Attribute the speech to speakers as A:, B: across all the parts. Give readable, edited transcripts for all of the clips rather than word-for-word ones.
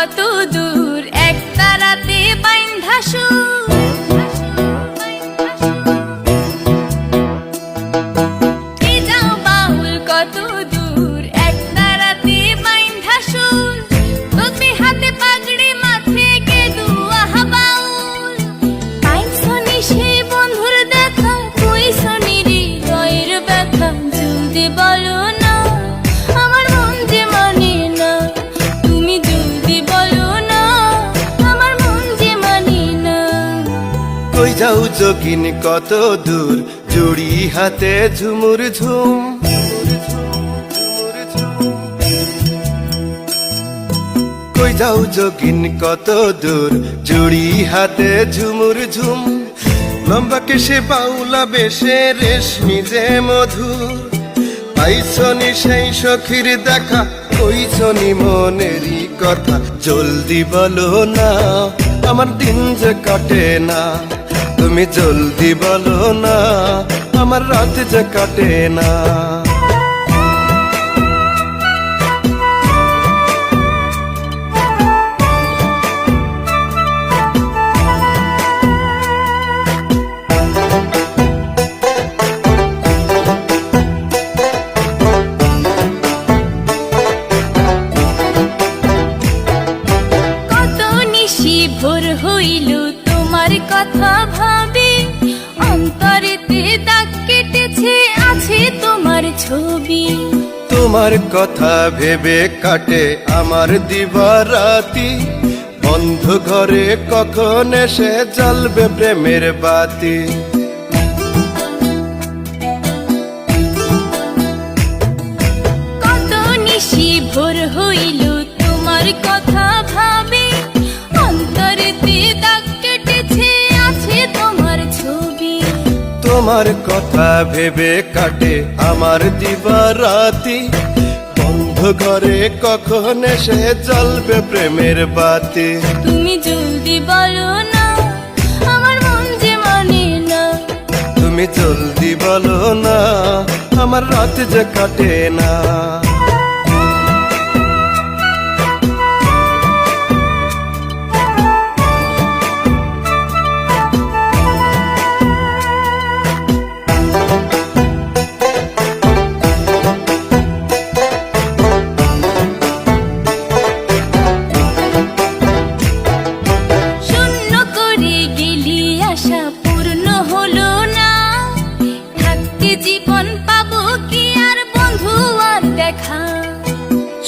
A: কত দূর এক তারাতে বাইন্ধা সুর। কি যাও বাউল কত দূর এক তারাতে বাইন্ধা সুর। তোকে হাতে পাগড়ি মাথে গেরুয়া বাউল। পাইছনি সেই বন্ধুর দেখা, কইছনি হৃদয়ের ব্যথা। জলদি বলো না আমার মন যে মানে না, তুমি জলদি বলো না আমার মন যে মানে না।
B: কই যাও যোগিন কত দূর, জুড়ি হাতে ঝুমুর ঝুম। কই যাও যোগিন কত দূর, জুড়ি হাতে ঝুমুর ঝুম। লম্বা কেশে বাউলা বেশে রেশমি যে মধুর। পাইছনি সেই সখীর দেখা, কইছনি মনেরই কথা। জলদি বলো না আমার দিন যে কাটে না, তুমি জলদি বলো না আমার রাত যে কাটে না।
A: ভোর হইল তোমার কথা ভাবি, অন্তরেতে দাগ কেটেছে আছে তোমার ছবি।
B: তোমার কথা ভেবে কাটে আমার দিবারাতি। বন্ধ ঘরে কখন এসে জ্বলবে প্রেমের বাতি।
A: কত নিশি ভোর হইল তোমার কথা ভাবি, অন্তরেতে দাগ কেটেছে আছে তোমার ছবি।
B: তোমার কথা ভেবে কাটে আমার দিবারাতি। বন্ধ ঘরে কখন এসে জ্বলবে প্রেমের বাতি।
A: তুমি জলদি বলো না আমার মন যে মানে না,
B: তুমি জলদি বলো না আমার রাত যে কাটে না।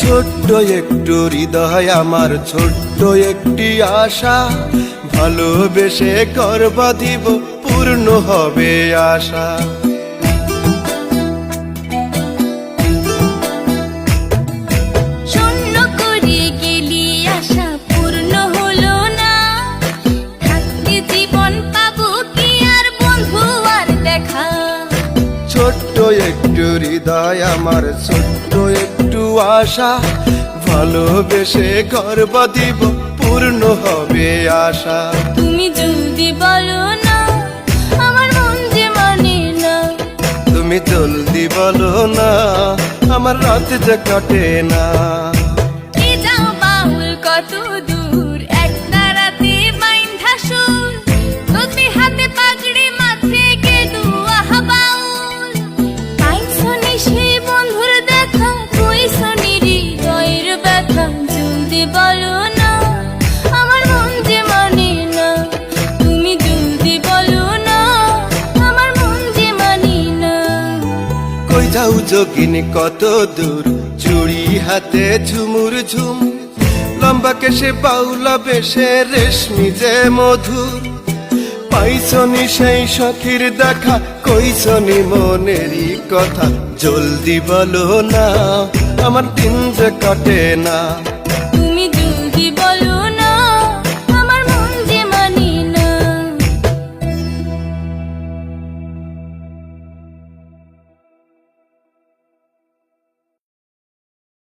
B: ছোট্ট একটু হৃদয় আমার, ছোট্ট একটি আশা। ভালোবেসে করবা দিব পূর্ণ হবে আশা।
A: শূন্য করে গেলি আশা পূর্ণ হলো না। থাকতে জীবন পাবো কি আর বন্ধু আর দেখা।
B: ছোট্ট একটু হৃদয় আমার, ছোট্ট একটু আশা। ভালোবেসে করবা দিব পূর্ণ হবে আশা।
A: তুমি জলদি বলো না আমার মন যে মানে না,
B: তুমি জলদি বলো না আমার রাত যে কাটে না।
A: কি যাও বাউল কত দূর এক তারাতে বাইন্ধা সুর। তোকে হাতে পাগড়ি মাথে গেরুয়া বাউল। পাইছনি সেই বন্ধুর দেখা, কইছনি হৃদয়ের ব্যথা। জলদি বলো না আমার মন যে মানে না, তুমি জলদি বলো না আমার মন যে মানে না।
B: কই যাও যোগিনী কত দূর, চুড়ি হাতে ঝুমুর ঝুম। লম্বা কেশে বাউলা বেশে রেশমি যে মধুর। পাইছনি সেই সখীর দেখা, কইছনি মনেরই কথা। জলদি বলো না আমার দিন যে কাটে না।